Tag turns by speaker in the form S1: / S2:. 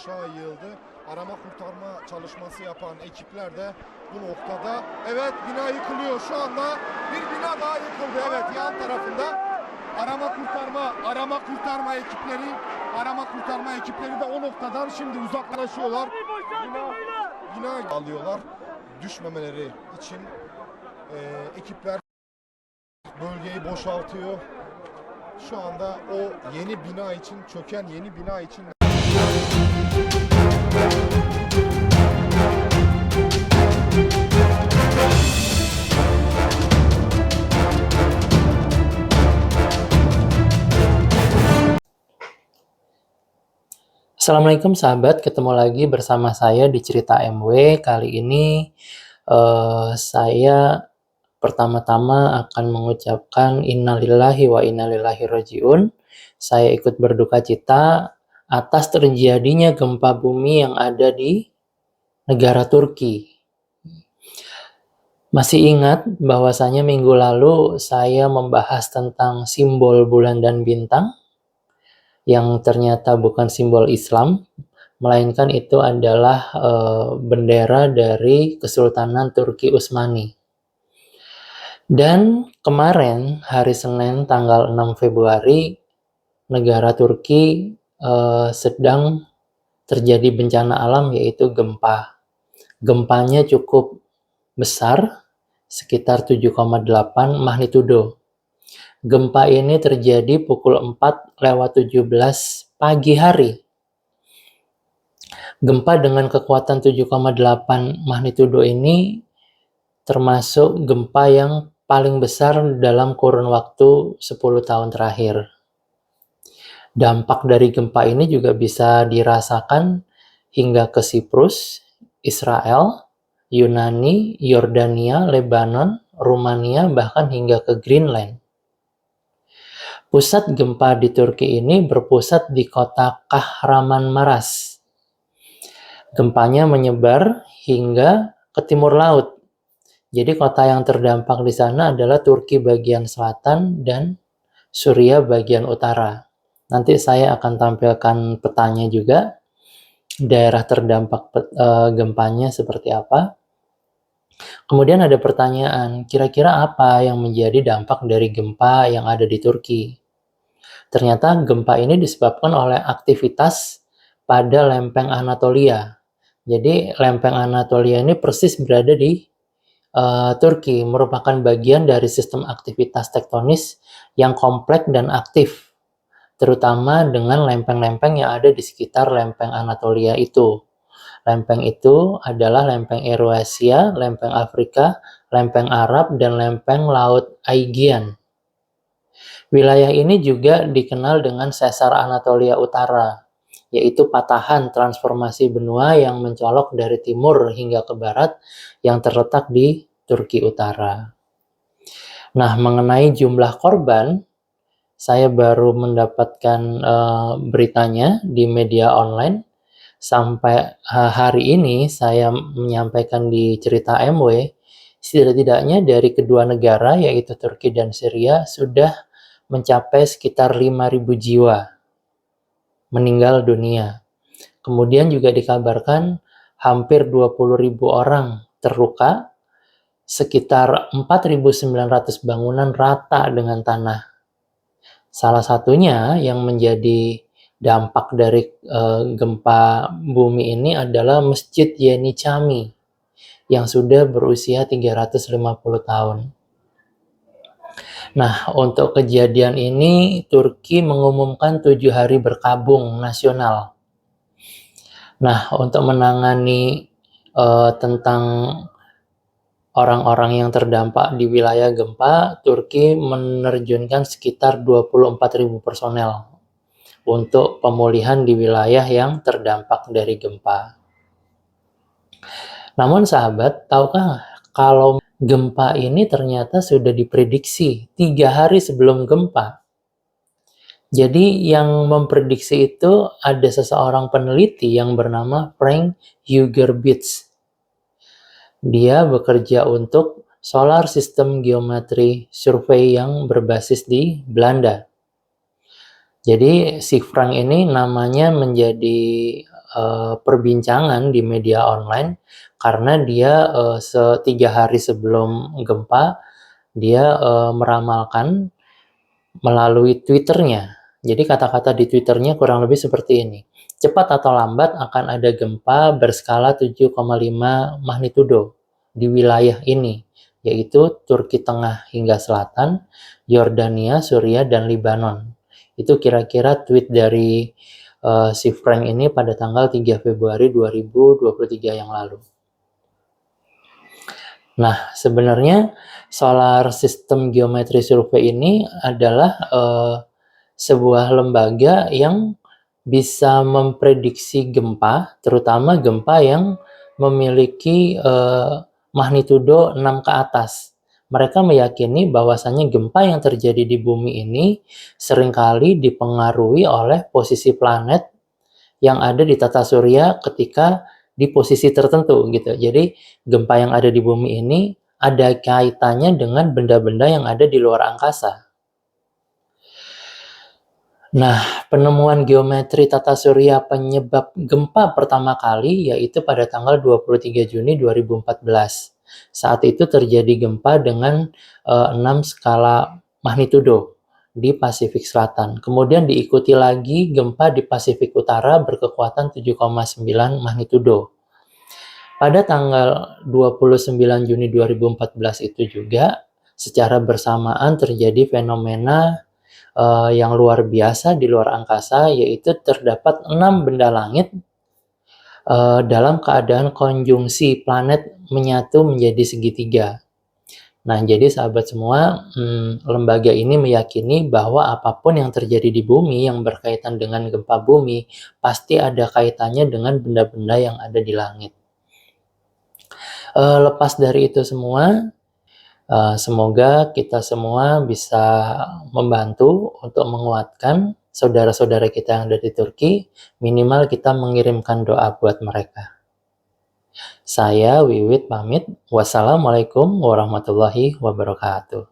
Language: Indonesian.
S1: aşağı yığıldı. Arama kurtarma çalışması yapan ekipler de bu noktada. Evet, bina yıkılıyor şu anda. Bir bina daha yıkıldı. Evet, yan tarafında arama kurtarma ekipleri de o noktadan şimdi uzaklaşıyorlar. Bina alıyorlar. Düşmemeleri için ekipler bölgeyi boşaltıyor. Şu anda o yeni bina için, çöken yeni bina için
S2: Assalamualaikum sahabat, ketemu lagi bersama saya di Cerita MW. Kali ini saya pertama-tama akan mengucapkan innalillahi wa innalillahi rajiun. Saya ikut berduka cita atas terjadinya gempa bumi yang ada di negara Turki. Masih ingat bahwasanya minggu lalu saya membahas tentang simbol bulan dan bintang yang ternyata bukan simbol Islam, melainkan itu adalah bendera dari Kesultanan Turki Utsmani. Dan kemarin hari Senin tanggal 6 Februari negara Turki sedang terjadi bencana alam, yaitu gempa. Gempanya cukup besar, sekitar 7,8 magnitudo. Gempa ini terjadi pukul 4:17 pagi hari. Gempa dengan kekuatan 7,8 magnitudo ini termasuk gempa yang paling besar dalam kurun waktu 10 tahun terakhir. Dampak dari gempa ini juga bisa dirasakan hingga ke Siprus, Israel, Yunani, Yordania, Lebanon, Rumania, bahkan hingga ke Greenland. Pusat gempa di Turki ini berpusat di kota Kahramanmaras. Gempanya menyebar hingga ke timur laut. Jadi kota yang terdampak di sana adalah Turki bagian selatan dan Suriah bagian utara. Nanti saya akan tampilkan petanya juga, daerah terdampak gempanya seperti apa. Kemudian ada pertanyaan, kira-kira apa yang menjadi dampak dari gempa yang ada di Turki? Ternyata gempa ini disebabkan oleh aktivitas pada lempeng Anatolia. Jadi lempeng Anatolia ini persis berada di Turki, merupakan bagian dari sistem aktivitas tektonis yang kompleks dan aktif, terutama dengan lempeng-lempeng yang ada di sekitar lempeng Anatolia itu. Lempeng itu adalah lempeng Eurasia, lempeng Afrika, lempeng Arab, dan lempeng Laut Aegean. Wilayah ini juga dikenal dengan Sesar Anatolia Utara, yaitu patahan transformasi benua yang mencolok dari timur hingga ke barat yang terletak di Turki Utara. Nah, mengenai jumlah korban, saya baru mendapatkan beritanya di media online. Sampai hari ini saya menyampaikan di Cerita MW, setidaknya dari kedua negara yaitu Turki dan Syria sudah mencapai sekitar 5.000 jiwa meninggal dunia. Kemudian juga dikabarkan hampir 20.000 orang terluka, sekitar 4.900 bangunan rata dengan tanah. Salah satunya yang menjadi dampak dari gempa bumi ini adalah Masjid Yeni Cami yang sudah berusia 350 tahun. Nah, untuk kejadian ini Turki mengumumkan 7 hari berkabung nasional. Nah, untuk menangani tentang orang-orang yang terdampak di wilayah gempa, Turki menerjunkan sekitar 24.000 personel untuk pemulihan di wilayah yang terdampak dari gempa. Namun sahabat, tahukah kalau gempa ini ternyata sudah diprediksi 3 hari sebelum gempa? Jadi yang memprediksi itu ada seseorang peneliti yang bernama Frank Hugerbits. Dia bekerja untuk Solar System Geometry Survey yang berbasis di Belanda. Jadi si Frank ini namanya menjadi perbincangan di media online karena dia 3 hari sebelum gempa dia meramalkan melalui Twitternya. Jadi kata-kata di Twitternya kurang lebih seperti ini. Cepat atau lambat akan ada gempa berskala 7,5 magnitudo di wilayah ini, yaitu Turki Tengah hingga Selatan, Yordania, Suriah, dan Libanon. Itu kira-kira tweet dari si Frank ini pada tanggal 3 Februari 2023 yang lalu. Nah, sebenarnya Solar System Geometry Survey ini adalah sebuah lembaga yang bisa memprediksi gempa, terutama gempa yang memiliki magnitudo 6 ke atas. Mereka meyakini bahwasannya gempa yang terjadi di bumi ini seringkali dipengaruhi oleh posisi planet yang ada di tata surya ketika di posisi tertentu gitu. Jadi gempa yang ada di bumi ini ada kaitannya dengan benda-benda yang ada di luar angkasa. Nah, penemuan geometri tata surya penyebab gempa pertama kali yaitu pada tanggal 23 Juni 2014. Saat itu terjadi gempa dengan 6 skala magnitudo di Pasifik Selatan. Kemudian diikuti lagi gempa di Pasifik Utara berkekuatan 7,9 magnitudo. Pada tanggal 29 Juni 2014 itu juga secara bersamaan terjadi fenomena yang luar biasa di luar angkasa, yaitu terdapat 6 benda langit dalam keadaan konjungsi planet menyatu menjadi segitiga. Nah, jadi sahabat semua, lembaga ini meyakini bahwa apapun yang terjadi di bumi yang berkaitan dengan gempa bumi, pasti ada kaitannya dengan benda-benda yang ada di langit. Lepas dari itu semua, semoga kita semua bisa membantu untuk menguatkan saudara-saudara kita yang ada di Turki, minimal kita mengirimkan doa buat mereka. Saya Wiwit pamit. Wassalamualaikum warahmatullahi wabarakatuh.